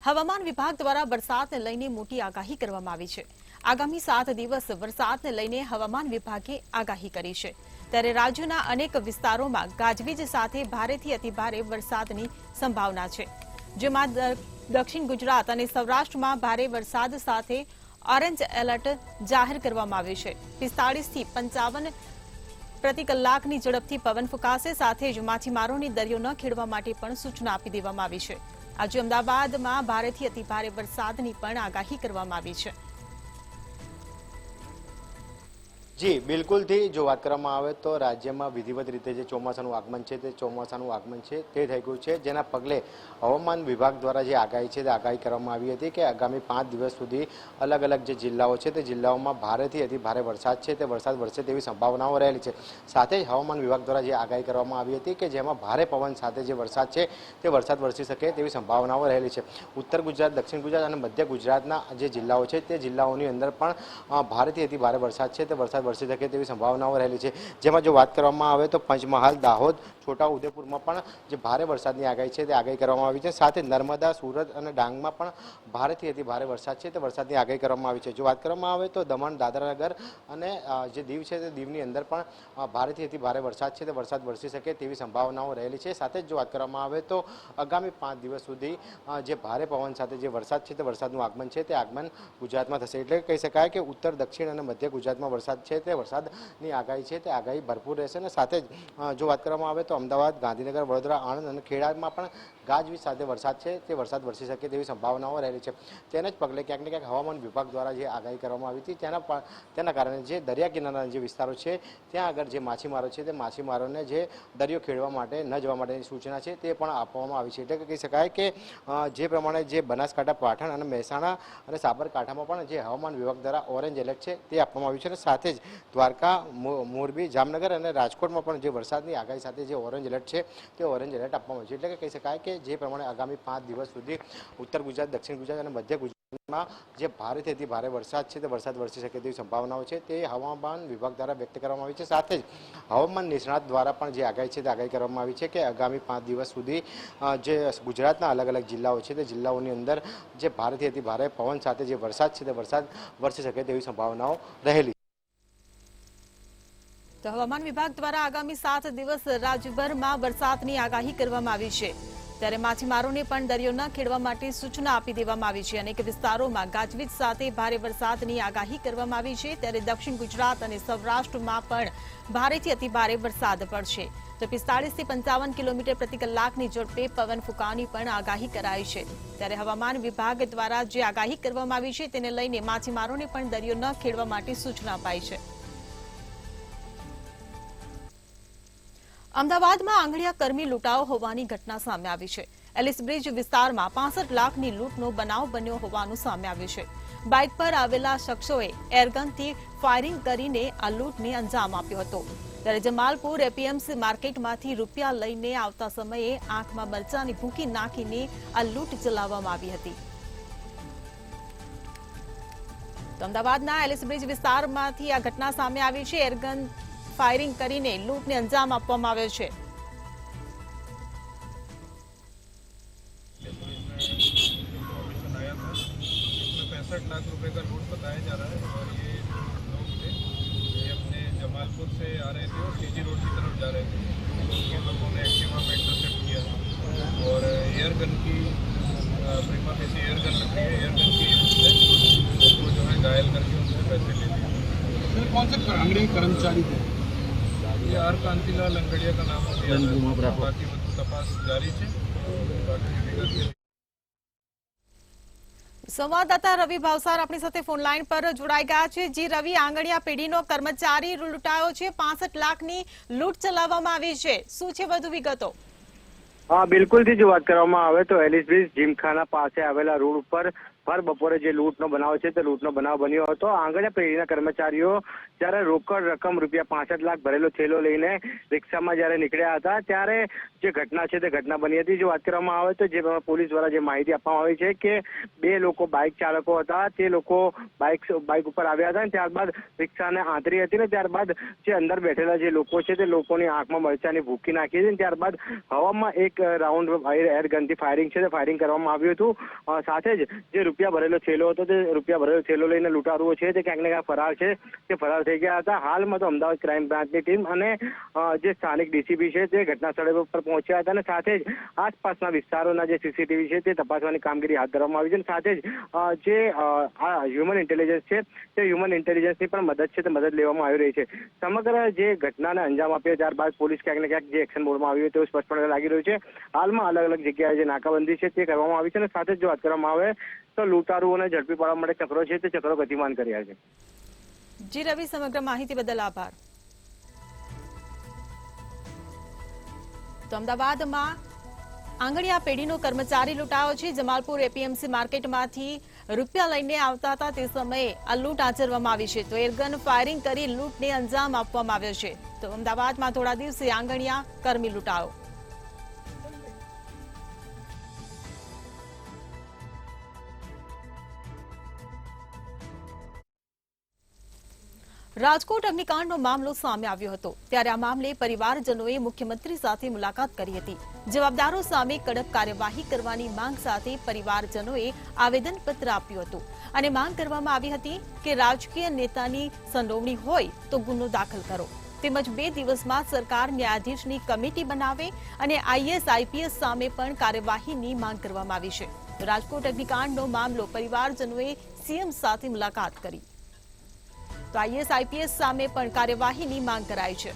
હવામાન વિભાગ દ્વારા વરસાદને લઈને મોટી આગાહી કરવામાં આવી છે। આગામી 7 દિવસ વરસાદને લઈને હવામાન વિભાગે આગાહી કરી છે। ત્યારે રાજ્યના અનેક વિસ્તારોમાં ગાજવીજ સાથે ભારેથી અતિભારે વરસાદની સંભાવના છે, જેમાં દક્ષિણ ગુજરાત અને સૌરાષ્ટ્રમાં ભારે વરસાદ સાથે ઓરેન્જ એલર્ટ જાહેર કરવામાં આવ્યું છે। 45 થી 55 પ્રતિ કલાકની ઝડપથી પવન ફૂંકાશે, સાથે જ માછીમારોને દરિયો ન ખેડવા માટે પણ સૂચના આપી દેવામાં આવી છે। આજે અમદાવાદમાં ભારેથી અતિભારે વરસાદની પણ આગાહી કરવામાં આવી છે। જી બિલકુલથી જો વાત કરવામાં આવે તો રાજ્યમાં વિધિવત રીતે જે ચોમાસાનું આગમન છે તે ચોમાસાનું આગમન છે તે થઈ ગયું છે, જેના પગલે હવામાન વિભાગ દ્વારા જે આગાહી છે તે આગાહી કરવામાં આવી હતી કે આગામી 5 દિવસ સુધી અલગ અલગ જે જિલ્લાઓ છે તે જિલ્લાઓમાં ભારેથી અતિભારે વરસાદ છે તે વરસાદ વરસે તેવી સંભાવનાઓ રહેલી છે। સાથે જ હવામાન વિભાગ દ્વારા જે આગાહી કરવામાં આવી હતી કે જેમાં ભારે પવન સાથે જે વરસાદ છે તે વરસાદ વરસી શકે તેવી સંભાવનાઓ રહેલી છે। ઉત્તર ગુજરાત, દક્ષિણ ગુજરાત અને મધ્ય ગુજરાતના જે જિલ્લાઓ છે તે જિલ્લાઓની અંદર પણ ભારેથી અતિભારે વરસાદ છે તે વરસાદ વરસી શકે તેવી સંભાવનાઓ રહેલી છે। જેમાં જો વાત કરવામાં આવે તો પંચમહાલ, દાહોદ, છોટા ઉદેપુરમાં પણ જે ભારે વરસાદની આગાહી છે તે આગાહી કરવામાં આવી છે। સાથે નર્મદા, સુરત અને ડાંગમાં પણ ભારેથી અતિભારે વરસાદ છે તે વરસાદની આગાહી કરવામાં આવી છે। જો વાત કરવામાં આવે તો દમણ, દાદરાનગર અને જે દીવ છે તે દીવની અંદર પણ ભારેથી અતિભારે વરસાદ છે તે વરસાદ વરસી શકે તેવી સંભાવનાઓ રહેલી છે। સાથે જ જો વાત કરવામાં આવે તો આગામી 5 દિવસ સુધી જે ભારે પવન સાથે જે વરસાદ છે તે વરસાદનું આગમન છે તે આગમન ગુજરાતમાં થશે। એટલે કહી શકાય કે ઉત્તર, દક્ષિણ અને મધ્ય ગુજરાતમાં વરસાદ છે તે વરસાદની આગાહી છે તે આગાહી ભરપૂર રહેશે। અને સાથે જ જો વાત કરવામાં આવે તો અમદાવાદ, ગાંધીનગર, વડોદરા, આણંદ અને ખેડામાં પણ ગાજવીજ સાથે વરસાદ છે તે વરસાદ વરસી શકે તેવી સંભાવનાઓ રહેલી છે। તેને જ પગલે ક્યાંક ને ક્યાંક હવામાન વિભાગ દ્વારા જે આગાહી કરવામાં આવી હતી તેના કારણે જે દરિયા કિનારાના જે વિસ્તારો છે ત્યાં આગળ જે માછીમારો છે તે માછીમારોને જે દરિયો ખેડવા માટે ન જવા માટેની સૂચના છે તે પણ આપવામાં આવી છે। એટલે કે કહી શકાય કે જે પ્રમાણે જે બનાસકાંઠા, પાટણ અને મહેસાણા અને સાબરકાંઠામાં પણ જે હવામાન વિભાગ દ્વારા ઓરેન્જ એલર્ટ છે તે આપવામાં આવ્યું છે। અને સાથે જ દ્વારકા, મોરબી, જામનગર અને રાજકોટમાં પણ જે વરસાદની આગાહી સાથે જે ઓરેન્જ એલર્ટ છે તે ઓરેન્જ એલર્ટ આપવામાં આવ્યું છે। એટલે કે કહી શકાય કે જે પ્રમાણે આગામી 5 દિવસ સુધી ઉત્તર ગુજરાત, દક્ષિણ ગુજરાત અને મધ્ય ગુજરાતમાં જે ભારેથી અતિભારે વરસાદ છે તે વરસાદ વરસી શકે તેવી સંભાવનાઓ છે તે હવામાન વિભાગ દ્વારા વ્યક્ત કરવામાં આવી છે। સાથે જ હવામાન નિષ્ણાત દ્વારા પણ જે આગાહી છે તે આગાહી કરવામાં આવી છે કે આગામી 5 દિવસ સુધી જે ગુજરાતના અલગ અલગ જિલ્લાઓ છે તે જિલ્લાઓની અંદર જે ભારેથી અતિભારે પવન સાથે જે વરસાદ છે તે વરસાદ વરસી શકે તેવી સંભાવનાઓ રહેલી છે। તો હવામાન વિભાગ દ્વારા આગામી 7 દિવસ રાજ્યભરમાં વરસાદની આગાહી કરવામાં આવી છે। ત્યારે માછીમારોને પણ દરિયો ન ખેડવા માટે સૂચના આપી દેવામાં આવી છે। અનેક વિસ્તારોમાં ગાજવીજ સાથે ભારે વરસાદની આગાહી કરવામાં આવી છે। ત્યારે દક્ષિણ ગુજરાત અને સૌરાષ્ટ્રમાં પણ ભારેથી અતિભારે વરસાદ પડશે। તો 45 થી 55 કિલોમીટર પ્રતિ કલાકની ઝડપે પવન ફૂંકાવાની પણ આગાહી કરાઈ છે। ત્યારે હવામાન વિભાગ દ્વારા જે આગાહી કરવામાં આવી છે તેને લઈને માછીમારોને પણ દરિયો ન ખેડવા માટે સૂચના અપાઈ છે। અમદાવાદમાં આંગળીયા કર્મી લૂંટાયો હોવાની ઘટના સામે આવી છે। એલિસ બ્રિજ વિસ્તારમાં 65 લાખની લૂંટનો બનાવ બન્યો હોવાનું સામે આવ્યું છે। બાઇક પર આવેલા શખ્સોએ એરગનથી ફાયરિંગ કરીને આ લૂંટને અંજામ આપ્યો હતો। ત્યારે જમાલપુર એપીએમસી માર્કેટમાંથી રૂપિયા લઈને આવતા સમયે આંખમાં મરચાની ભૂકી નાખીને આ લૂંટ ચલાવવામાં આવી હતી। તો અમદાવાદના એલિસ બ્રિજ વિસ્તારમાંથી આ ઘટના સામે આવી છે। એરગન ફાયરિંગ કરીને લૂંટને અંજામ આપવામાં આવ્યો છે। 65 लाख रुपए का लूट बताया जा रहा है और ये लोग थे ये अपने जमालपुर से आ रहे थे और सीजी रोड की तरफ जा रहे थे। उनके लोगों ने एक्टिवा में इंटरसेप्ट किया और एयर गन की प्रीमा फेसी एयर गन रखी है, एयर गन की उनको जो है घायल करके उनसे पैसे ले लिए। कौन से अंग्रेजी कर्मचारी थे? ये आर कांतिलाल अंगड़िया का नाम है। बाकी तपास जारी है। बाकी સંવાદદાતા રવિ ભાવસાર આપણી સાથે ફોન લાઈન પર જોડાઈ ગયા છે। જી રવિ, આંગણિયા પેઢીનો કર્મચારી લૂંટાયો છે, 65 લાખની લૂંટ ચલાવવામાં આવી છે, શું છે વધુ વિગતો? હા બિલકુલ થી જો વાત કરવામાં આવે તો એલિસ બ્રિજ જીમખાના પાસે આવેલા રોડ ઉપર ભર બપોરે જે લૂંટનો બનાવ છે તે લૂંટનો બનાવ બન્યો હતો। આંગણિયા પેઢીના કર્મચારીઓ જ્યારે રોકડ રકમ રૂપિયા 65 લાખ ભરેલો થેલો લઈને રિક્ષામાં જ્યારે નીકળ્યા હતા ત્યારે જે ઘટના છે તે ઘટના બની હતી। જો વાત કરવામાં આવે તો જે પોલીસ દ્વારા જે માહિતી આપવામાં આવી છે કે 2 લોકો બાઇક ચાલકો હતા, તે લોકો બાઇક ઉપર આવ્યા હતા અને ત્યારબાદ રિક્ષાને આંતરી હતી ને ત્યારબાદ જે અંદર બેઠેલા જે લોકો છે તે લોકોની આંખમાં મરચાની ભૂકી નાખી હતી। ત્યારબાદ હવામાં એક એક રાઉન્ડ એર ગનથી ફાયરિંગ છે તે ફાયરિંગ કરવામાં આવ્યું હતું। સાથે જ જે રૂપિયા ભરેલો થેલો હતો તે રૂપિયા ભરેલો થેલો લઈને લૂંટારુઓ છે તે ક્યાંક ને ક્યાંક ફરાર છે તે ફરાર થઈ ગયા હતા। હાલમાં તો અમદાવાદ ક્રાઇમ બ્રાન્ચની ટીમ અને જે સ્થાનિક ડીસીપી છે તે ઘટના સ્થળે પર પહોંચ્યા હતા અને સાથે જ આસપાસના વિસ્તારોના જે સીસીટીવી છે તે તપાસવાની કામગીરી હાથ ધરવામાં આવી છે અને સાથે જ જે આ હ્યુમન ઇન્ટેલિજન્સ છે તે હ્યુમન ઇન્ટેલિજન્સની પણ મદદ છે તે મદદ લેવામાં આવી રહી છે। સમગ્ર જે ઘટનાને અંજામ આપ્યો ત્યારબાદ પોલીસ ક્યાંક ને ક્યાંક જે એક્શન મોડમાં આવ્યું તેવું સ્પષ્ટપણે લાગી રહ્યું છે। હાલમાં અલગ અલગ જગ્યાએ જે નાકાબંધી છે તે કરવામાં આવી છે અને સાથે જ જો વાત કરવામાં આવે તો લૂંટારુઓને ઝડપી પાડવા માટે ચક્રો છે તે ચક્રો ગતિમાન કર્યા છે। જી રવિ, સમગ્ર માહિતી બદલ આભાર। તો અમદાવાદમાં આંગણિયા પેઢીનો કર્મચારી લૂંટાયો છે। જમાલપુર એપીએમસી માર્કેટમાંથી રૂપિયા લઈને આવતા હતા તે સમયે આ લૂંટ આચરવામાં આવી છે। તો એરગન ફાયરિંગ કરી લૂંટને અંજામ આપવામાં આવ્યો છે। તો અમદાવાદમાં થોડા દિવસે આંગણિયા કર્મી લૂંટાયો। રાજકોટ અગ્નિકાંડનો મામલો સામે આવ્યો હતો ત્યારે આ મામલે પરિવારજનોએ મુખ્યમંત્રી સાથે મુલાકાત કરી હતી। જવાબદારો સામે કડક કાર્યવાહી કરવાની માંગ સાથે પરિવારજનોએ આવેદનપત્ર આપ્યું હતું અને માંગ કરવામાં આવી હતી કે રાજકીય નેતાની સંડોવણી હોય તો ગુનો દાખલ કરો તેમજ 2 દિવસમાં સરકાર ન્યાયાધીશની કમિટી બનાવે અને આઈએસ આઈપીએસ સામે પણ કાર્યવાહીની માંગ કરવામાં આવી છે। રાજકોટ અગ્નિકાંડનો મામલો પરિવારજનોએ સીએમ સાથે મુલાકાત કરી તો આઈએસ આઈપીએસ સામે પણ કાર્યવાહીની માંગ કરાઈ છે।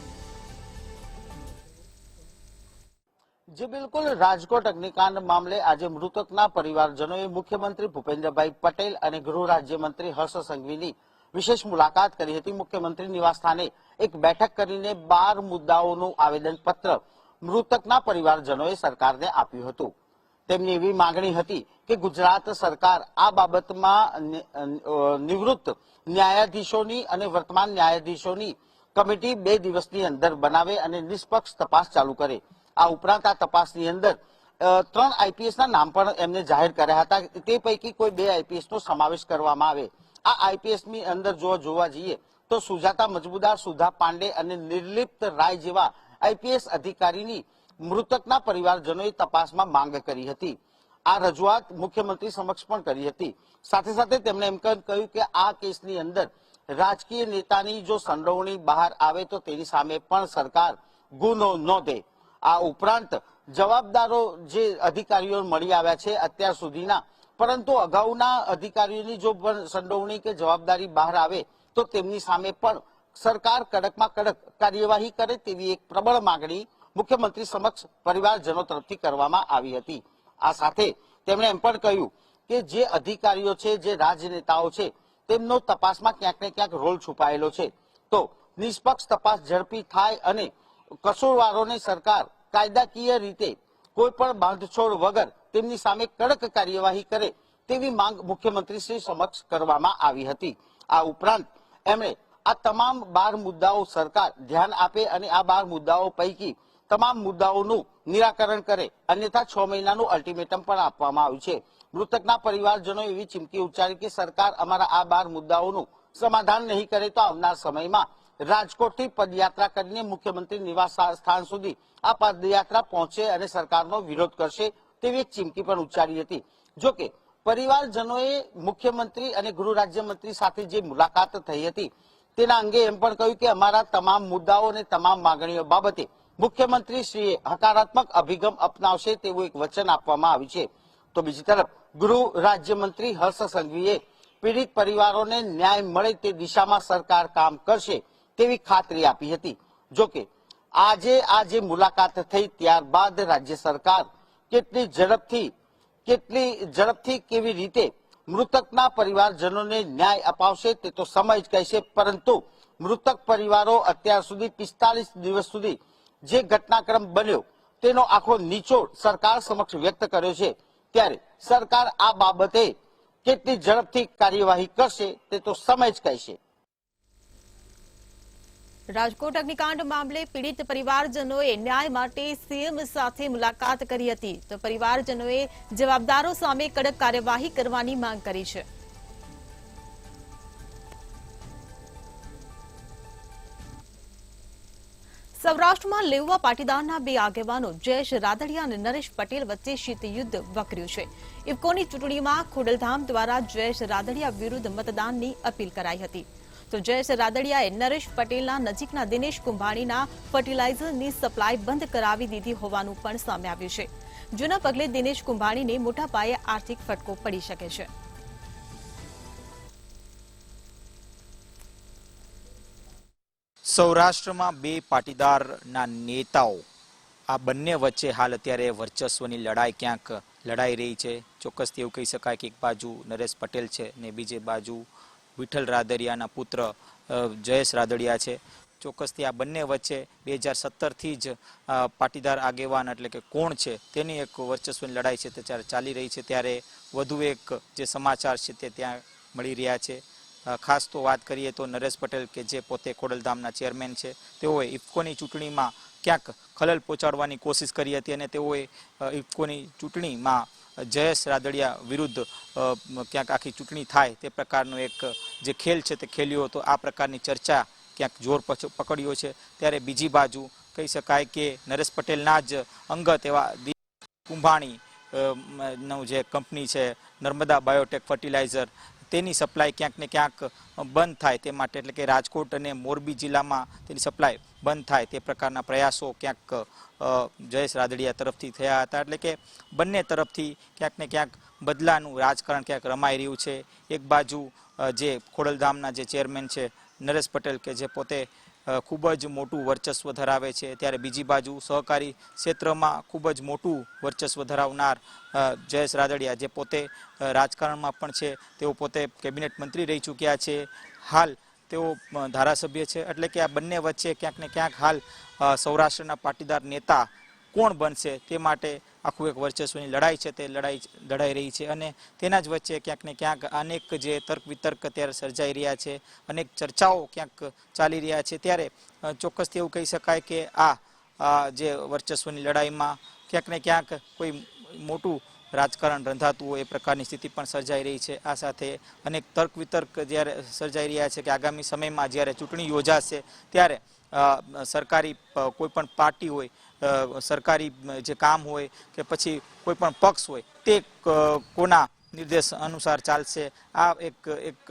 જે બિલકુલ રાજકોટ અગ્નિકાંડ મામલે આજે મૃતકના પરિવારજનોએ મુખ્યમંત્રી ભૂપેન્દ્રભાઈ પટેલ અને ગૃહ રાજ્યમંત્રી હર્ષ સંઘવીની વિશેષ મુલાકાત કરી હતી। મુખ્યમંત્રી નિવાસસ્થાને એક બેઠક કરીને 12 મુદ્દાઓનું આવેદનપત્ર મૃતકના પરિવારજનોએ સરકારને આપ્યું હતું। તેમની એવી માંગણી હતી કે ગુજરાત સરકાર આ બાબતમાં નિવૃત્ત ન્યાયાધીશોની અને વર્તમાન ન્યાયાધીશોની કમિટી 2 દિવસની અંદર બનાવે અને નિષ્પક્ષ તપાસ ચાલુ કરે। આ ઉપરાંત આ તપાસની અંદર 3 આઈપીએસના નામ પણ એમને જાહેર કર્યા હતા। તે પૈકી કોઈ 2 આઈપીએસનો સમાવેશ કરવામાં આવે। આ આઈપીએસની અંદર જોવા જઈએ તો સુજાતા મજમુદાર, સુધા પાંડે અને નિર્લિપ્ત રાય જેવા આઈપીએસ અધિકારીની મૃતકના પરિવારજનોએ તપાસમાં માંગ કરી હતી। આ રજૂઆત મુખ્યમંત્રી સમક્ષ પણ કરી હતી। સાથે સાથે તેમણે એમ કહ્યું કે આ કેસની અંદર રાજકીય નેતાની જો સંડોવણી બહાર આવે તો તેની સામે પણ સરકાર ગુનો નોંધે। આ ઉપરાંત જવાબદારો જે અધિકારીઓ મળી આવ્યા છે અત્યાર સુધીના, પરંતુ અગાઉના અધિકારીઓની જો સંડોવણી કે જવાબદારી બહાર આવે તો તેમની સામે પણ સરકાર કડકમાં કડક કાર્યવાહી કરે તેવી એક પ્રબળ માંગણી મુખ્યમંત્રી સમક્ષ પરિવારજનો તરફથી કરવામાં આવી હતી। આ સાથે તેમણે એમ પણ કહ્યું કે જે અધિકારીઓ છે, જે રાજનેતાઓ છે, તેમનો તપાસમાં ક્યાંક ને ક્યાંક રોલ છુપાયેલો છે। તો નિષ્પક્ષ તપાસ ઝડપી થાય અને કસૂરવારોને સરકાર કાયદાકીય રીતે કોઈ પણ બાંધછોડ વગર તેમની સામે કડક કાર્યવાહી કરે તેવી માંગ મુખ્યમંત્રી શ્રી સમક્ષ કરવામાં આવી હતી। આ ઉપરાંત એમણે આ તમામ 12 મુદ્દાઓ સરકાર ધ્યાન આપે અને આ 12 મુદ્દાઓ પૈકી તમામ મુદ્દાઓનું નિરાકરણ કરે, અન્યથા 6 મહિનાનું અલ્ટિમેટમ પણ આપવામાં આવ્યું છે। મૃતકના પરિવારજનો એવી ચીમકી ઉચ્ચારી કે સરકાર અમારા આ 12 મુદ્દાઓનું સમાધાન નહીં કરે તો આવનાર સમયમાં રાજકોટથી પદયાત્રા કરીને મુખ્યમંત્રી નિવાસ સ્થાન સુધી આ પદયાત્રા પહોંચે અને સરકારનો વિરોધ કરશે તેવી એક ચીમકી પણ ઉચ્ચારી હતી। જોકે પરિવારજનોએ મુખ્યમંત્રી અને ગૃહ રાજ્યમંત્રી સાથે જે મુલાકાત થઈ હતી તેના અંગે એમ પણ કહ્યું કે અમારા તમામ મુદ્દાઓ અને તમામ માંગણીઓ બાબતે મુખ્યમંત્રી શ્રીએ હકારાત્મક અભિગમ અપનાવશે તેવું એક વચન આપવામાં આવ્યું છે। તો બીજી તરફ ગૃહ રાજ્યમંત્રી હર્ષ સંઘવીએ પીડિત પરિવારોને ન્યાય મળે તે દિશામાં સરકાર કામ કરશે તેવી ખાતરી આપી હતી। જોકે આજે આ જે મુલાકાત થઈ ત્યારબાદ રાજ્ય સરકાર કેટલી ઝડપથી કેવી રીતે મૃતકના પરિવારજનોને ન્યાય અપાવશે તે તો સમય જ કહેશે, પરંતુ મૃતક પરિવારો અત્યાર સુધી 45 દિવસ સુધી જે ઘટનાક્રમ બન્યો તેનો આખો નિચોડ સરકાર સમક્ષ વ્યક્ત કર્યો છે। ત્યારે સરકાર આ બાબતે કેટલી ઝડપથી કાર્યવાહી કરશે તે તો સમય જ કહેશે। રાજકોટ અગ્નિકાંડ મામલે પીડિત પરિવારજનોએ ન્યાય માટે સીએમ સાથે મુલાકાત કરી હતી તો પરિવારજનોએ જવાબદારો સામે કડક કાર્યવાહી કરવાની માંગ કરી છે। સૌરાષ્ટ્રમાં લેઉવા પાટીદારના બે આગેવાનો જયેશ રાદડિયા અને નરેશ પટેલ વચ્ચે શીતયુદ્ધ વકર્યું છે. ઇફકોની ચૂંટણીમાં ખોડલધામ દ્વારા જયેશ રાદડિયા વિરુદ્ધ મતદાનની અપીલ કરાઈ હતી. તો જયેશ રાદડિયાએ નરેશ પટેલના નજીકના દિનેશ કુંભાણીના ફર્ટિલાઇઝરની સપ્લાય બંધ કરાવી દીધી હોવાનું પણ સામે આવ્યું છે. જેના પગલે દિનેશ કુંભાણીને મોટા પાયે આર્થિક ફટકો પડી શકે છે. સૌરાષ્ટ્રમાં બે પાટીદારના નેતાઓ આ બંને વચ્ચે હાલ અત્યારે વર્ચસ્વની લડાઈ ક્યાંક લડાઈ રહી છે. ચોક્કસથી એવું કહી શકાય કે એક બાજુ નરેશ પટેલ છે ને બીજી બાજુ વિઠ્ઠલ રાદડિયાના પુત્ર જયેશ રાદડિયા છે. ચોક્કસથી આ બંને વચ્ચે 2017થી જ પાટીદાર આગેવાન એટલે કે કોણ છે તેની એક વર્ચસ્વની લડાઈ છે તે ચાલી રહી છે. ત્યારે વધુ એક જે સમાચાર છે તે ત્યાં મળી રહ્યા છે. ખાસ તો વાત કરીએ તો નરેશ પટેલ કે જે પોતે ખોડલધામના ચેરમેન છે, તેઓએ ઇફકોની ચૂંટણીમાં ક્યાંક ખલેલ પહોંચાડવાની કોશિશ કરી હતી અને તેઓએ ઇફકોની ચૂંટણીમાં જયેશ રાદડિયા વિરુદ્ધ ક્યાંક આખી ચૂંટણી થાય તે પ્રકારનો એક જે ખેલ છે તે ખેલ્યો હતો. આ પ્રકારની ચર્ચા ક્યાંક જોર પકડ્યો છે. ત્યારે બીજી બાજુ કહી શકાય કે નરેશ પટેલના જ અંગત એવા કુંભાણી નું જે કંપની છે નર્મદા બાયોટેક ફર્ટિલાઇઝર, તેની સપ્લાય ક્યાંક ને ક્યાંક બંધ થાય તે માટે એટલે કે રાજકોટ અને મોરબી જિલ્લામાં તેની સપ્લાય બંધ થાય તે પ્રકારના પ્રયાસો ક્યાંક જયેશ રાદડિયા તરફથી થયા હતા. એટલે કે બંને તરફથી ક્યાંક ને ક્યાંક બદલાનું રાજકારણ ક્યાંક રમાઈ રહ્યું છે. એક બાજુ જે ખોડલધામના જે ચેરમેન છે નરેશ પટેલ કે જે પોતે ખૂબ જ મોટું વર્ચસ્વ ધરાવે છે, ત્યારે બીજી બાજુ સહકારી ક્ષેત્રમાં ખૂબ જ મોટું વર્ચસ્વ ધરાવનાર જયેશ રાદડિયા જે પોતે રાજકારણમાં પણ છે, તેઓ પોતે કેબિનેટ મંત્રી રહી ચૂક્યા છે, હાલ તેઓ ધારાસભ્ય છે. એટલે કે આ બંને વચ્ચે ક્યાંક ને ક્યાંક હાલ સૌરાષ્ટ્રના પાટીદાર નેતા કોણ બનશે તે માટે આખું એક વર્ચસ્વની લડાઈ છે તે લડાઈ રહી છે. અને તેના જ વચ્ચે ક્યાંક ને ક્યાંક અનેક જે તર્ક વિતર્ક અત્યારે સર્જાઈ રહ્યા છે, અનેક ચર્ચાઓ ક્યાંક ચાલી રહ્યા છે. ત્યારે ચોક્કસથી એવું કહી શકાય કે આ જે વર્ચસ્વની લડાઈમાં ક્યાંક ને ક્યાંક કોઈ મોટું રાજકારણ રંધાતું હોય એ પ્રકારની સ્થિતિ પણ સર્જાઈ રહી છે. આ સાથે અનેક તર્ક વિતર્ક જ્યારે સર્જાઈ રહ્યા છે કે આગામી સમયમાં જ્યારે ચૂંટણી યોજાશે ત્યારે સરકારી કોઈ પણ પાર્ટી હોય, સરકારી જે કામ હોય કે પછી કોઈ પણ પક્ષ હોય તે કોના નિર્દેશ અનુસાર ચાલશે, આ એક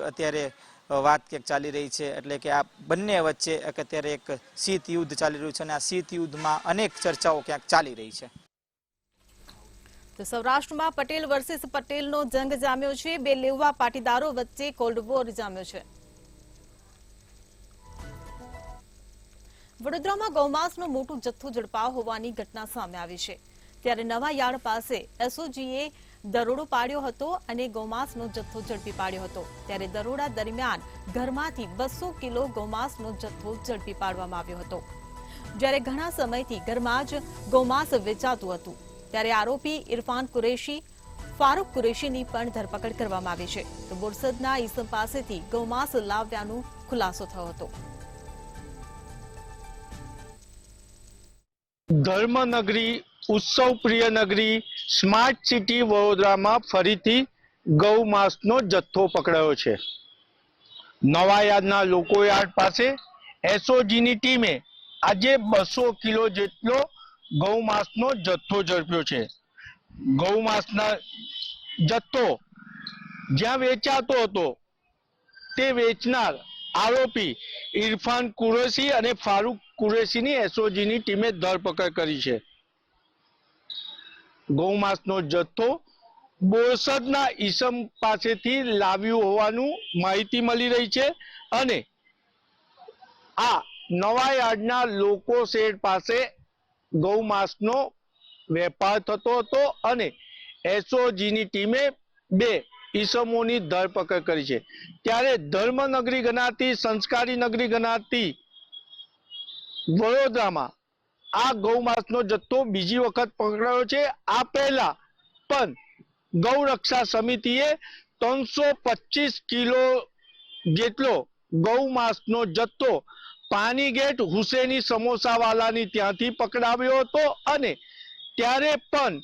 અત્યારે વાત ક્યાંક ચાલી રહી છે. એટલે કે આ બંને વચ્ચે અત્યારે એક શીત યુદ્ધ ચાલી રહ્યું છે અને આ શીત યુદ્ધમાં અનેક ચર્ચાઓ ક્યાંક ચાલી રહી છે. તો સૌરાષ્ટ્રમાં પટેલ વર્સિસ પટેલનો જંગ જામ્યો છે. બે લેઉવા પાટીદારો વચ્ચે કોલ્ડ વોર જામ્યો છે. વડોદરામાં ગૌમાંસનો મોટો જથ્થો ઝડપાયો હોવાની ઘટના સામે આવી છે. ત્યારે નવા યાર્ડ પાસે એસઓજીએ દરોડો પાડ્યો હતો અને ગૌમાંસનો જથ્થો ઝડપી પાડ્યો હતો. ત્યારે દરોડા દરમિયાન ઘરમાંથી 200 કિલો ગૌમાંસનો જથ્થો ઝડપી પાડવામાં આવ્યો હતો. જ્યારે ઘણા સમયથી ઘરમાં જ ગૌમાંસ વેચાતું હતું. ત્યારે આરોપી ઇરફાન કુરેશી, ફારૂક કુરેશીની પણ ધરપકડ કરવામાં આવી છે. તો બોરસદના ઈસમ પાસેથી ગૌમાંસ લાવ્યાનો ખુલાસો થયો હતો. ધર્મનગરી, ઉત્સવ પ્રિય નગરી, સ્માર્ટ સિટી વડોદરામાં ફરીથી ગૌ માંસનો જથ્થો પકડાયો છે. નવા યાર્ડના લોકો યાર્ડ પાસે એસઓજીની ટીમે આજે 200 કિલો જેટલો ગૌ માંસનો જથ્થો ઝડપ્યો છે. ગૌ માંસના જથ્થો જ્યાં વેચાતો હતો તે વેચનાર આરોપી ઇરફાન કુરેશી અને ફારૂક કુરેશીની એસઓજીની ટીમે ધરપકડ કરી છે. ગૌમાંસનો જથ્થો બોરસદના ઈસમ પાસેથી લાવ્યું હોવાનું માહિતી મળી રહી છે અને આ નવા યાર્ડના લોકો શેડ પાસે ગૌમાંસનો વેપાર થતો હતો અને એસઓજીની ટીમે 2 ઈસમોની ધરપકડ કરી છે. ત્યારે ધર્મનગરી ગણાતી, સંસ્કારી નગરી ગણાતી વડોદરામાં આ ગૌમાંસનો જથ્થો બીજી વખત પકડાયો છે. આ પહેલા પણ ગૌરક્ષા સમિતિએ 325 કિલો જેટલો ગૌમાંસનો જથ્થો પાનીગેટ હુસેની સમોસાવાલાની ત્યાંથી પકડાવ્યો હતો અને ત્યારે પણ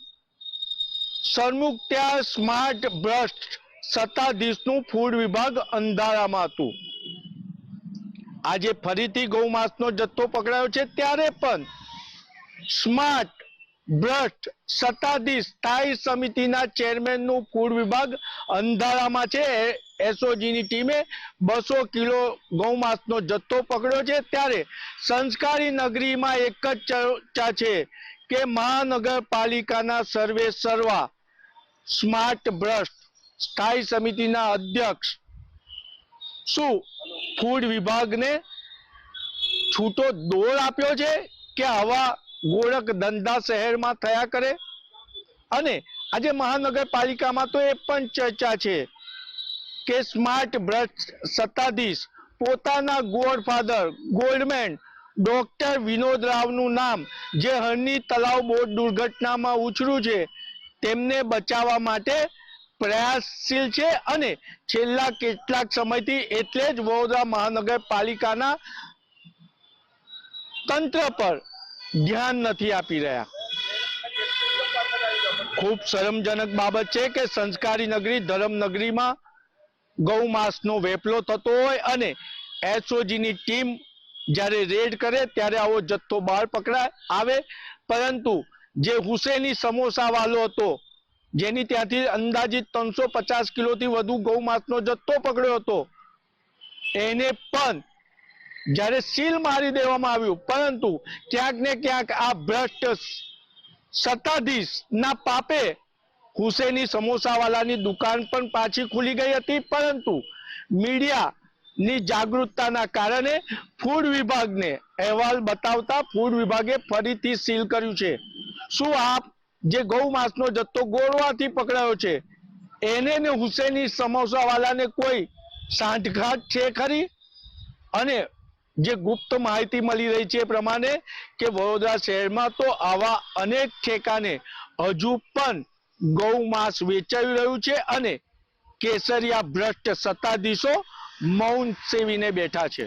સરમુખ ત્યાં સ્માર્ટ ભ્રષ્ટ સત્તાધીશનું ફૂડ વિભાગ અંધારામાં હતું. આજે ફરીથી ગૌમાંસનો જથ્થો પકડાયો છે, ત્યારે પણ સ્માર્ટ ભ્રષ્ટ સત્તાધીશ સ્થાયી સમિતિના ચેરમેનનું ફૂડ વિભાગ અંધારામાં છે. એસઓજીની ટીમે 200 કિલો ગૌમાંસનો જથ્થો પકડ્યો છે, ત્યારે સંસ્કારી નગરીમાં એક જ ચર્ચા છે કે મહાનગરપાલિકાના સર્વે સર્વા સ્માર્ટ ભ્રષ્ટ સ્થાયી સમિતિના અધ્યક્ષ શું ફૂડ વિભાગને છૂટો દોર આપ્યો છે કે આવા ગોળક ધંધા શહેરમાં થયા કરે? અને આજે મહાનગરપાલિકામાં તો એ પણ ચર્ચા છે કે સ્માર્ટ ભ્રષ્ટ સત્તાધીશ પોતાના ગોડફાધર ગોલ્ડમેન ડોક્ટર વિનોદ રાવનું નામ જે હરની તલાવ બોટ દુર્ઘટનામાં ઉછળ્યું છે તેમને બચાવવા માટે પ્રયાસશીલ છે, અને છેલ્લા કેટલાક સમયથી એટલે જ વડોદરા મહાનગરપાલિકાના તંત્ર પર ધ્યાન નથી આપી રહ્યા. ખૂબ શરમજનક બાબત છે કે સંસ્કારી નગરી ધર્મનગરીમાં ગૌમાંસનો વેપલો થતો હોય અને એસઓજીની ટીમ જ્યારે રેડ કરે ત્યારે આવો જથ્થો બહાર પકડાય આવે, પરંતુ જે હુસેની સમોસા વાળો હતો જેની ત્યાંથી અંદાજિત 350 કિલોથી વધુ ગૌમાંસનો જથ્થો પકડ્યો હતો, એને પણ જ્યારે સીલ મારી દેવામાં આવ્યું, પરંતુ ક્યાંક ને ક્યાંક આ ભ્રષ્ટ સત્તાધીશ ના પાપે હુસેની સમોસાવાલાની દુકાન પણ પાછી ખુલી ગઈ હતી, પરંતુ મીડિયાની જાગૃતતાના કારણે ફૂડ વિભાગને અહેવાલ બતાવતા ફૂડ વિભાગે ફરીથી સીલ કર્યું છે. શું આપ જે ગૌમાંસનો જથ્થો ગોળવાથી પકડાયો છે એને ને હુસેની સમોસાવાલાને કોઈ સાંઠગાંઠ છે ખરી? અને જે ગુપ્ત માહિતી મળી રહી છે એ પ્રમાણે કે વડોદરા શહેરમાં તો આવા અનેક ઠેકાને હજુ પણ ગૌમાંસ વેચાઈ રહ્યું છે અને કેસરિયા ભ્રષ્ટ સત્તાધીશો મૌન સેવીને બેઠા છે.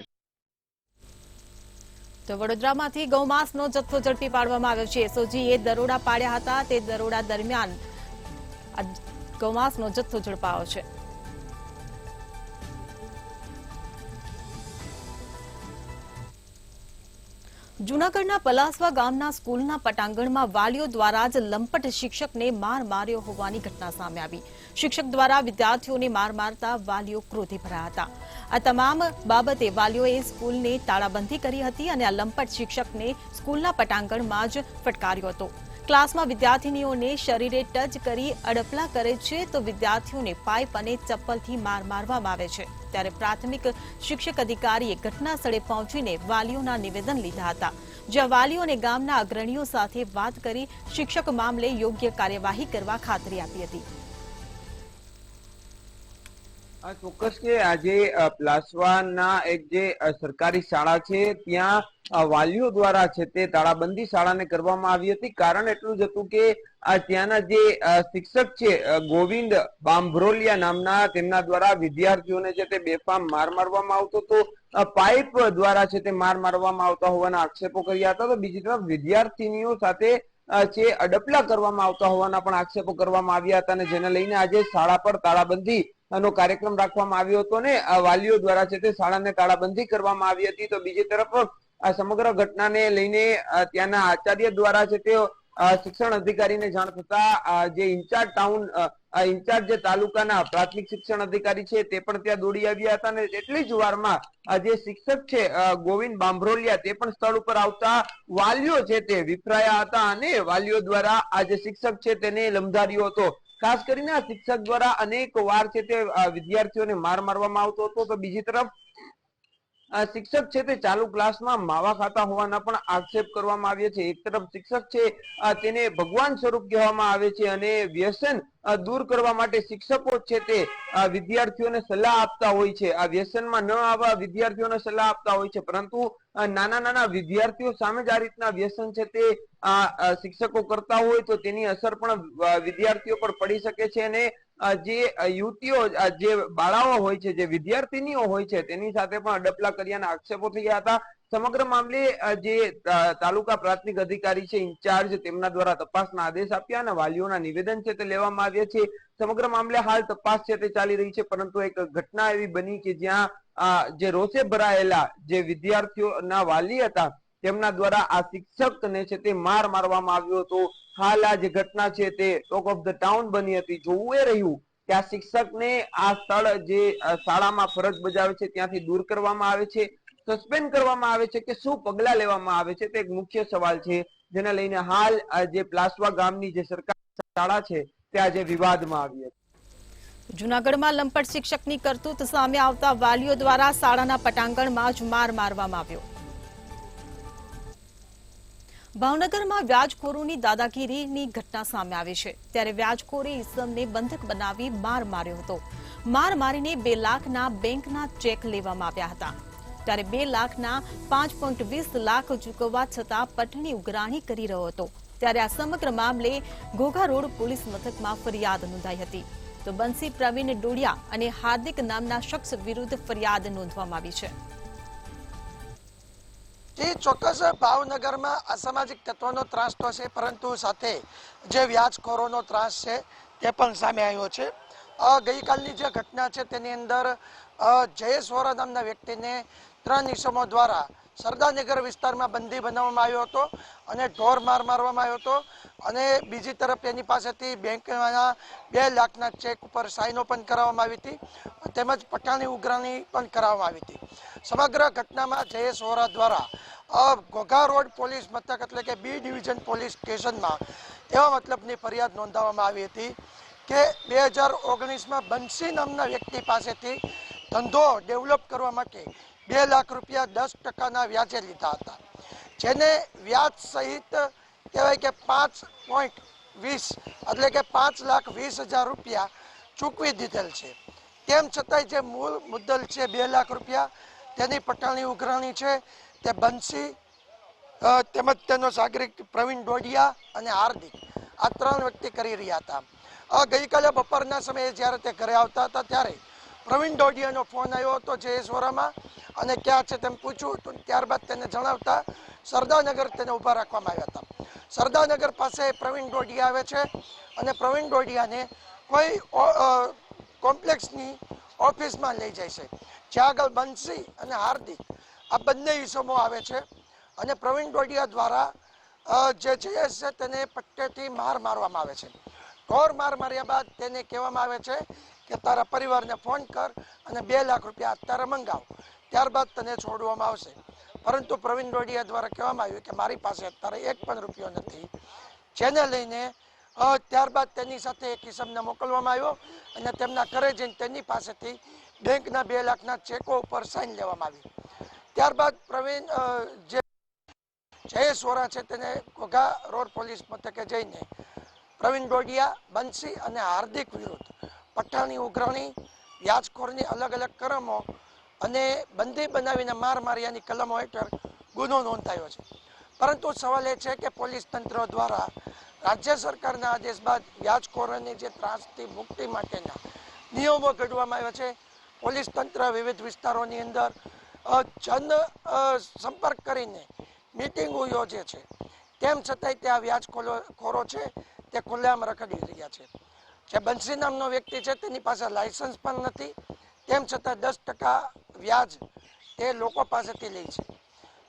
તો વડોદરામાંથી ગૌમાંસનો જથ્થો ઝડપી પાડવામાં આવ્યો છે. એસઓજીએ દરોડા પાડ્યા હતા, તે દરોડા દરમિયાન ગૌમાંસનો જથ્થો ઝડપાયો છે. જૂનાગઢના પલાસવા ગામના સ્કૂલના પટાંગણમાં વાલીઓ દ્વારા જ લંપટ શિક્ષકને માર માર્યો હોવાની ઘટના સામે આવી. શિક્ષક દ્વારા વિદ્યાર્થીઓને માર મારતા વાલીઓ ક્રોધી ભરાયા હતા. આ તમામ બાબતે વાલીઓએ સ્કૂલને તાળાબંધી કરી હતી અને આ લંપટ શિક્ષકને સ્કૂલના પટાંગણમાં જ ફટકાર્યો હતો. ક્લાસમાં વિદ્યાર્થીનીઓને શરીરે ટચ કરી અડપલા કરે છે તો વિદ્યાર્થીઓને પાઇપ અને ચપ્પલથી માર મારવામાં આવે છે. ત્યારે પ્રાથમિક શિક્ષક અધિકારીએ ઘટના સ્થળે પહોંચીને વાલીઓના નિવેદન લીધા હતા, જ્યાં વાલીઓને ગામના અગ્રણીઓ સાથે વાત કરી શિક્ષક મામલે યોગ્ય કાર્યવાહી કરવા ખાતરી આપી હતી. ચોક્કસ કે આજે પ્લાસવાના એક જે સરકારી શાળા છે ત્યાં વાલીઓ દ્વારા છે તે તાળાબંધી શાળાને કરવામાં આવી હતી. કારણ એટલું જ હતું કે ત્યાંના જે શિક્ષક છે ગોવિંદ બાંભરોલિયા નામના, તેમના દ્વારા વિદ્યાર્થીઓને છે તે બેફામ માર મારવામાં આવતો હતો, પાઇપ દ્વારા છે તે માર મારવામાં આવતા હોવાના આક્ષેપો કર્યા હતા. તો બીજી તરફ વિદ્યાર્થીનીઓ સાથે છે અડપલા કરવામાં આવતા હોવાના પણ આક્ષેપો કરવામાં આવ્યા હતા, અને જેને લઈને આજે શાળા પર તાળાબંધી નો કાર્યક્રમ રાખવામાં આવ્યો હતો ને વાલીઓ દ્વારા છે તે શાળાને તાળાબંધી કરવામાં આવી હતી. તો બીજી તરફ આ સમગ્ર ઘટનાને લઈને ત્યાંના આચાર્ય દ્વારા છે તે શિક્ષણ અધિકારીને જાણ થતા જે ઇન્ચાર્જ જે તાલુકાના પ્રાથમિક શિક્ષણ અધિકારી છે તે પણ ત્યાં દોડી આવ્યા હતા, અને એટલી જ વારમાં જે શિક્ષક છે ગોવિંદ બાંભરોલિયા તે પણ સ્થળ ઉપર આવતા વાલીઓ છે તે વિફરાયા હતા, અને વાલીઓ દ્વારા આ જે શિક્ષક છે તેને લંબાર્યો હતો. ખાસ કરીને આ શિક્ષક દ્વારા અનેક વાર છે તે વિદ્યાર્થીઓને માર મારવામાં આવતો હતો. તો બીજી તરફ શિક્ષક છે તે ચાલુ ક્લાસમાં માવા ખાતા હોવાના પણ આક્ષેપ કરવામાં આવ્યા છે. એક તરફ શિક્ષક છે તેને ભગવાન સ્વરૂપ કહેવામાં આવે છે, અને વ્યસન દૂર કરવા માટે શિક્ષકો છે તે વિદ્યાર્થીઓને સલાહ આપતા હોય છે. આ વ્યસનમાં ન આવવા વિદ્યાર્થીઓને સલાહ આપતા હોય છે, પરંતુ નાના નાના વિદ્યાર્થીઓ સામે જ આ રીતના વ્યસન છે તે શિક્ષકો કરતા હોય તો તેની અસર પણ વિદ્યાર્થીઓ પર પડી શકે છે, અને જે યુવતીઓ જે બાળાઓ હોય છે, જે વિદ્યાર્થીનીઓ હોય છે, તેની સાથે પણ અડપલા કર્યાના આક્ષેપો થયા હતા. સમગ્ર મામલે જે તાલુકા પ્રાથમિક અધિકારી છે ઇન્ચાર્જ, તેમના દ્વારા તપાસના આદેશ આપ્યા અને વાલીઓના નિવેદન છે તે લેવામાં આવ્યા છે. સમગ્ર મામલે હાલ તપાસ છે તે ચાલી રહી છે, પરંતુ એક ઘટના એવી બની કે જ્યાં જે રોષે ભરાયેલા જે વિદ્યાર્થીઓના વાલી હતા તેમના દ્વારા આ શિક્ષકને છે તે માર મારવામાં આવ્યો હતો. હાલ આ જે ઘટના છે તે ટોક ઓફ ધ ટાઉન બની હતી. જોવું એ રહ્યું કે આ શિક્ષકને આ સ્થળ જે શાળામાં ફરજ બજાવે છે ત્યાંથી દૂર કરવામાં આવે છે, સસ્પેન્ડ કરવામાં આવે છે કે શું પગલા લેવામાં આવે છે, તે એક મુખ્ય સવાલ છે, જેને લઈને હાલ જે પ્લાસવા ગામની જે સરકારી શાળા છે તે આજે વિવાદમાં આવી હતી. જૂનાગઢમાં લંપટ શિક્ષકની કરતૂત સામે આવતા વાલીઓ દ્વારા શાળાના પટાંગણમાં જ માર મારવામાં આવ્યો. ભાવનગરમાં વ્યાજખોરોની દાદાગીરીની ઘટના સામે આવી છે, ત્યારે વ્યાજખોરે ઈસમને બંધક બનાવી માર માર્યો હતો. માર મારીને 2 લાખના બેંકના ચેક લેવામાં આવ્યા હતા, ત્યારે 2 લાખના 5.20 લાખ ચૂકવવા છતાં પટણી ઉઘરાણી કરી રહ્યો હતો. ત્યારે આ સમગ્ર મામલે ઘોઘા રોડ પોલીસ મથકમાં ફરિયાદ નોંધાઈ હતી. તો બંસી પ્રવીણ ડોડિયા અને હાર્દિક નામના શખ્સ વિરુદ્ધ ફરિયાદ નોંધવામાં આવી છે. ચોક્કસ ભાવનગરમાં અસામાજિક તત્વોનો ત્રાસ તો છે, પરંતુ સાથે જે વ્યાજખોરોનો ત્રાસ છે તે પણ સામે આવ્યો છે. ગઈકાલની જે ઘટના છે તેની અંદર જયેશ વોરા નામના વ્યક્તિને 3 ઇસમો દ્વારા સરદારનગર વિસ્તારમાં બંદી બનાવવામાં આવ્યો હતો અને ઢોર માર મારવામાં આવ્યો હતો. અને બીજી તરફ એની પાસેથી બેંકના 2 લાખના ચેક ઉપર સાઈનો પણ કરાવવામાં આવી હતી, તેમજ પટાણી ઉઘરાણી પણ કરાવવામાં આવી હતી. સમગ્ર ઘટનામાં જયેશ વોરા દ્વારા ઘોઘા રોડ પોલીસ મથક એટલે કે B ડિવિઝન પોલીસ સ્ટેશનમાં એવા મતલબની ફરિયાદ નોંધાવવામાં આવી હતી કે 2019માં બંસી નામના વ્યક્તિ પાસેથી ધંધો ડેવલપ કરવા માટે 2 લાખ રૂપિયા 10%ના વ્યાજે લીધા હતા, જેને વ્યાજ સહિત કહેવાય કે 5.20 એટલે કે 5,20,000 રૂપિયા ચૂકવી દીધેલ છે. તેમ છતાંય જે મૂળ મુદ્દલ છે 2 લાખ રૂપિયા, તેની પટાણી ઉઘરાણી છે તે બંસી તેમજ તેનો સાગરિક પ્રવીણ ડોડિયા અને હાર્દિક, આ 3 વ્યક્તિ કરી રહ્યા હતા. ગઈકાલે બપોરના સમયે જ્યારે તે ઘરે આવતા હતા ત્યારે પ્રવીણ ડોડિયાનો ફોન આવ્યો હતો જયેશ વોરામાં અને ક્યાં છે તેમ પૂછ્યું હતું. ત્યારબાદ તેને જણાવતા સરદારનગર તેને ઊભા રાખવામાં આવ્યા હતા. સરદારનગર પાસે પ્રવીણ ડોડિયા આવે છે અને પ્રવીણ ડોડિયાને કોઈ કોમ્પ્લેક્સની ઓફિસમાં લઈ જાય છે, જ્યાં આગળ બંસી અને હાર્દિક આ બંને ઈસમો આવે છે અને પ્રવીણ ડોડિયા દ્વારા જે જયેશ છે તેને પટ્ટેથી માર મારવામાં આવે છે. ઢોર માર માર્યા બાદ તેને કહેવામાં આવે છે કે તારા પરિવારને ફોન કર અને 2 લાખ રૂપિયા અત્યારે મંગાવ, ત્યારબાદ તને છોડવામાં આવશે. પરંતુ પ્રવીણ ડોડિયા દ્વારા કહેવામાં આવ્યું કે મારી પાસે અત્યારે 1 પણ રૂપિયો નથી, જેને લઈને ત્યારબાદ તેની સાથે એક ઇસમને મોકલવામાં આવ્યો અને તેમના ઘરે જઈને તેની પાસેથી બેંકના 2 લાખના ચેકો ઉપર સાઈન લેવામાં આવી. ત્યારબાદ પ્રવીણ જે જયેશ વોરા છે તેને ઘોઘા રોડ પોલીસ મથકે જઈને પ્રવીણ ડોડિયા, બંસી અને હાર્દિક વિરુદ્ધ પઠાણી ઉઘરાણી, વ્યાજખોરની અલગ અલગ કલમો અને બંદી બનાવીને માર માર્યાની કલમો હેઠળ ગુનો નોંધાયો છે. પરંતુ સવાલ એ છે કે પોલીસ તંત્ર દ્વારા રાજ્ય સરકારના આદેશ બાદ વ્યાજખોરોની જે ત્રાસથી મુક્તિ માટેના નિયમો ઘડવામાં આવ્યા છે. પોલીસ તંત્ર વિવિધ વિસ્તારોની અંદર જન સંપર્ક કરીને મીટિંગો યોજે છે, તેમ છતાંય ત્યાં વ્યાજખોરો છે તે ખુલ્લેઆમ રખડી રહ્યા છે. જે બંસી નામનો વ્યક્તિ છે તેની પાસે લાયસન્સ પણ નથી, તેમ છતાં 10% વ્યાજ તે લોકો પાસેથી લે છે.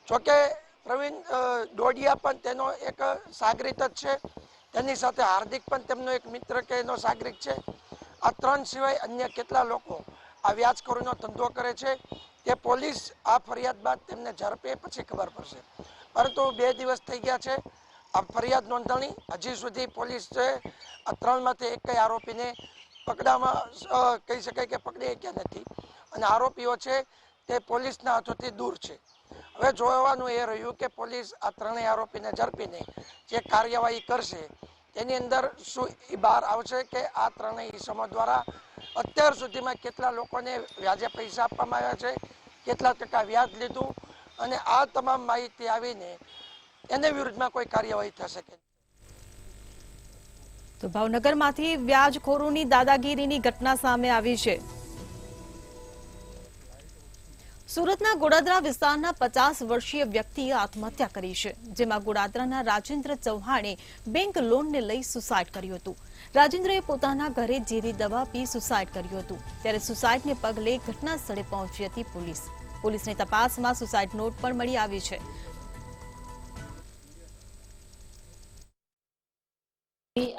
જોકે પ્રવીણ ડોડિયા પણ તેનો એક સાગરીત જ છે, તેની સાથે હાર્દિક પણ તેમનો એક મિત્ર કે એનો સાગરીત છે. આ 3 સિવાય અન્ય કેટલા લોકો આ વ્યાજખોરીનો ધંધો કરે છે તે પોલીસ આ ફરિયાદ બાદ તેમને ઝડપે પછી ખબર પડશે. પરંતુ 2 દિવસ થઈ ગયા છે આ ફરિયાદ નોંધાણી, હજી સુધી પોલીસે આ 3માંથી એક આરોપીને પકડામાં કહી શકાય કે પકડી શક્યા નથી અને આરોપીઓ છે તે પોલીસના હાથોથી દૂર છે. હવે જોવાનું એ રહ્યું કે પોલીસ આ 3 આરોપીને ઝડપીને જે કાર્યવાહી કરશે તેની અંદર શું બહાર આવશે કે આ 3 ઇસમો દ્વારા અત્યાર સુધીમાં કેટલા લોકોને વ્યાજે પૈસા આપવામાં આવ્યા છે, કેટલા ટકા વ્યાજ લીધું, અને આ તમામ માહિતી આવીને એને વિરુદ્ધમાં કોઈ કાર્યવાહી થશે કે તો ભાવનગરમાંથી વ્યાજખોરોની દાદાગીરીની ઘટના સામે આવી છે. સુરતના ગોડાદરા વિસ્તારના 50 વર્ષીય વ્યક્તિએ આત્મહત્યા કરી છે, જેમાં ગોડાદરાના રાજેન્દ્ર ચૌહાણે બેંક લોનને લઈ સુસાઇડ કર્યું હતું. રાજેન્દ્રએ પોતાના ઘરે ઝેરી દવા પી સુસાઇડ કર્યું હતું. ત્યારે સુસાઇડને પગલે ઘટના સ્થળે પહોંચી હતી પોલીસ. પોલીસની તપાસમાં સુસાઇડ નોટ પણ મળી આવી છે.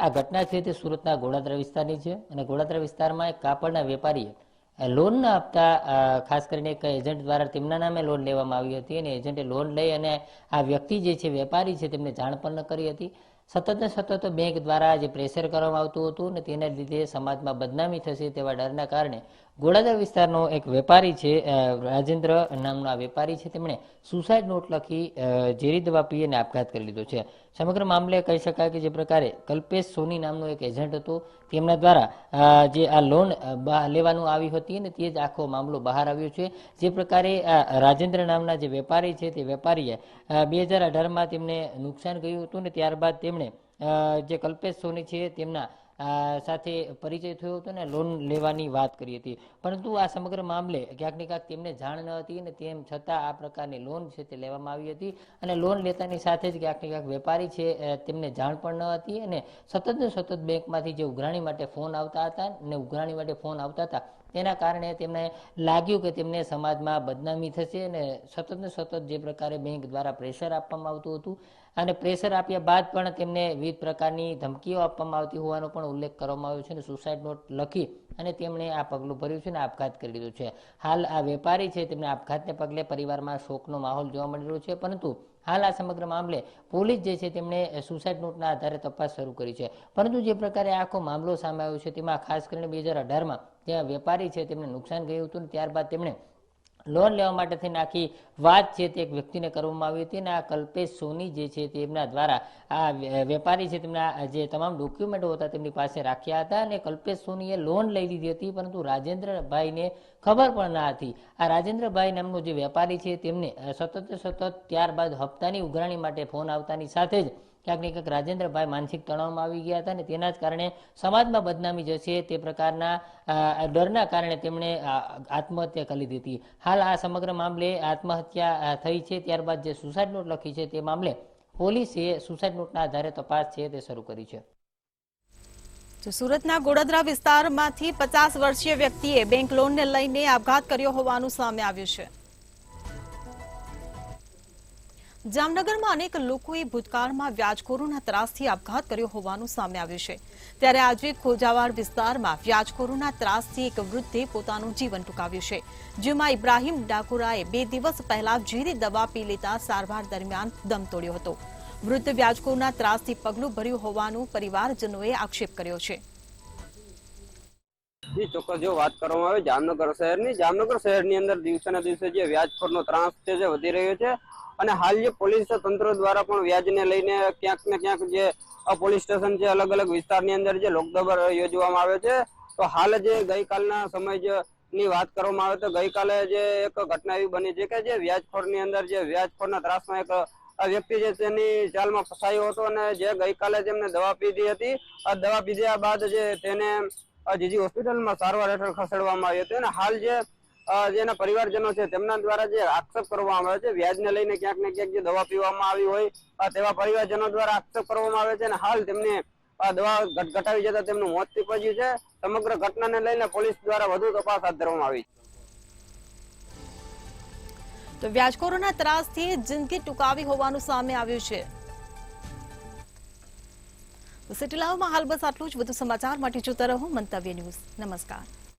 આ ઘટના છે તે સુરતના ગોડાદરા વિસ્તારની છે અને ગોડાદરા વિસ્તારમાં એક કાપડના વેપારીએ લોન ના આપતા ખાસ કરીને એક એજન્ટ દ્વારા તેમના નામે લોન લેવામાં આવી હતી અને એજન્ટે લોન લઈ અને આ વ્યક્તિ જે છે વેપારી છે તેમને જાણ પણ ન કરી હતી. સતત ને સતત બેંક દ્વારા જે પ્રેશર કરવામાં આવતું હતું અને તેના લીધે સમાજમાં બદનામી થશે તેવા ડરના કારણે ગોડાદરા વિસ્તારનો એક વેપારી છે રાજેન્દ્ર નામનો આ વેપારી છે તેમણે સુસાઇડ નોટ લખી ઝેરી દવા પી અને આપઘાત કરી લીધો છે. સમગ્ર મામલે કહી શકાય કે જે પ્રકારે કલ્પેશ સોની નામનો એક એજન્ટ હતો તેમના દ્વારા જે આ લોન લેવાનું આવી હતી અને તે જ આખો મામલો બહાર આવ્યો છે. જે પ્રકારે રાજેન્દ્ર નામના જે વેપારી છે તે વેપારીએ 2018માં તેમને નુકસાન ગયું હતું ને ત્યારબાદ તેમણે જે કલ્પેશ સોની છે તેમના સાથે પરિચય થયો હતો ને લોન લેવાની વાત કરી હતી. પરંતુ આ સમગ્ર મામલે ક્યાંક ને ક્યાંક તેમને જાણ ન હતી અને તેમ છતાં આ પ્રકારની લોન છે તે લેવામાં આવી હતી અને લોન લેતાની સાથે જ ક્યાંક ને ક્યાંક વેપારી છે તેમને જાણ પણ ન હતી અને સતત ને સતત બેંકમાંથી જે ઉઘરાણી માટે ફોન આવતા હતા અને ઉઘરાણી માટે ફોન આવતા હતા તેના કારણે તેમને લાગ્યું કે તેમને સમાજમાં બદનામી થશે અને સતત ને સતત જે પ્રકારે બેંક દ્વારા પ્રેશર આપવામાં આવતું હતું અને પ્રેશર આપ્યા બાદ પણ તેમને વિવિધ પ્રકારની ધમકીઓ આપવામાં આવતી હોવાનો પણ ઉલ્લેખ કરવામાં આવ્યો છે અને સુસાઇડ નોટ લખી અને તેમણે આ પગલું ભર્યું છે અને આપઘાત કરી લીધું છે. હાલ આ વેપારી છે તેમને આપઘાતને પગલે પરિવારમાં શોકનો માહોલ જોવા મળી રહ્યો છે. પરંતુ હાલ આ સમગ્ર મામલે પોલીસ જે છે તેમણે સુસાઇડ નોટના આધારે તપાસ શરૂ કરી છે. પરંતુ જે પ્રકારે આખો મામલો સામે આવ્યો છે તેમાં ખાસ કરીને 2018માં ત્યાં વેપારી છે તેમને નુકસાન ગયું હતું ત્યારબાદ તેમણે લોન લેવા માટે થઈને આખી વાત છે તે એક વ્યક્તિને કરવામાં આવી હતી અને આ કલ્પેશ સોની જે છે તેમના દ્વારા આ વેપારી છે તેમના જે તમામ ડોક્યુમેન્ટો હતા તેમની પાસે રાખ્યા હતા અને કલ્પેશ સોનીએ લોન લઈ લીધી હતી પરંતુ રાજેન્દ્રભાઈને ખબર પણ ના હતી. આ રાજેન્દ્રભાઈ નામનો જે વેપારી છે તેમને સતત ત્યારબાદ હપ્તાની ઉઘરાણી માટે ફોન આવતાની સાથે જ ક્યાંક ને ક્યાંક રાજેન્દ્રભાઈ માનસિક તણાવમાં આવી ગયા હતા અને તેના જ કારણે સમાજમાં બદનામી જશે તે પ્રકારના ડરના કારણે તેમણે આત્મહત્યા કરી લીધી હતી. હાલ આ સમગ્ર મામલે આત્મહત્યા થઈ છે ત્યારબાદ જે સુસાઇડ નોટ લખી છે તે મામલે પોલીસે સુસાઇડ નોટના આધારે તપાસ છે તે શરૂ કરી છે. સુરતના ગોડાદરા વિસ્તારમાંથી 50 વર્ષીય વ્યક્તિએ બેંક લોનને લઈને આપઘાત કર્યો હોવાનું સામે આવ્યું છે. જામનગરમાં અનેક લોકોએ ભૂતકાળમાં વ્યાજખોરોના ત્રાસથી આપઘાત કર્યો હોવાનું સામે આવ્યું છે. ત્યારે આજે ખોજાવાડ વિસ્તારમાં વ્યાજખોરોના ત્રાસથી એક વૃદ્ધે પોતાનું જીવન ટૂંકાવ્યું છે, જેમાં ઇબ્રાહીમ ડાકોરાએ 2 દિવસ પહેલા ઝેરી દવા પી લેતા સારવાર દરમિયાન દમ તોડ્યો હતો. વૃદ્ધ વ્યાજખોરના ત્રાસથી પગલું ભર્યું હોવાનું પરિવારજનોએ આક્ષેપ કર્યો છે. ચોક્કસ જો વાત કરવામાં આવે જામનગર શહેરની અંદર દિવસે ને દિવસે જે વ્યાજખોરનો ત્રાસ છે જે વધી રહ્યો છે અને હાલ જે પોલીસ તંત્ર દ્વારા પણ વ્યાજને લઈને ક્યાંક ને ક્યાંક જે પોલીસ સ્ટેશન છે અલગ અલગ વિસ્તારની અંદર જે લોકદરબાર યોજવામાં આવે છે. તો હાલ જે ગઈકાલના સમય ની વાત કરવામાં આવે તો ગઈકાલે જે એક ઘટના એવી બની છે કે જે વ્યાજખોરની અંદર જે વ્યાજખોરના ત્રાસમાં એક વ્યક્તિ છે તેની જાળમાં ફસાયો હતો અને જે ગઈકાલે તેમને દવા પીધી હતી. આ દવા પીધા બાદ જે તેને જીજી હોસ્પિટલમાં સારવાર હેઠળ ખસેડવામાં આવી હતી અને હાલ જેના પરિવારજનો છે તેમના દ્વારા જે આક્ષેપ કરવામાં આવે છે વ્યાજને લઈને ક્યાંક ને ક્યાંક જે દવા પીવામાં આવી હોય તેવા પરિવારજનો દ્વારા આક્ષેપ કરવામાં આવે છે અને હાલ તેમને દવા ઘટાવી જતા તેમનું મોત નીપજ્યું છે. સમગ્ર ઘટનાને લઈને પોલીસ દ્વારા વધુ તપાસ હાથ ધરવામાં આવી છે. તો વ્યાજખોરોના ત્રાસથી જિંદગી ટૂંકાવી હોવાનું સામે આવ્યું છે. સિટી લાઈવમાં હાલ બસ આટલું જ. વધુ સમાચાર માટે જોતા રહો મંતવ્ય ન્યૂઝ. નમસ્કાર.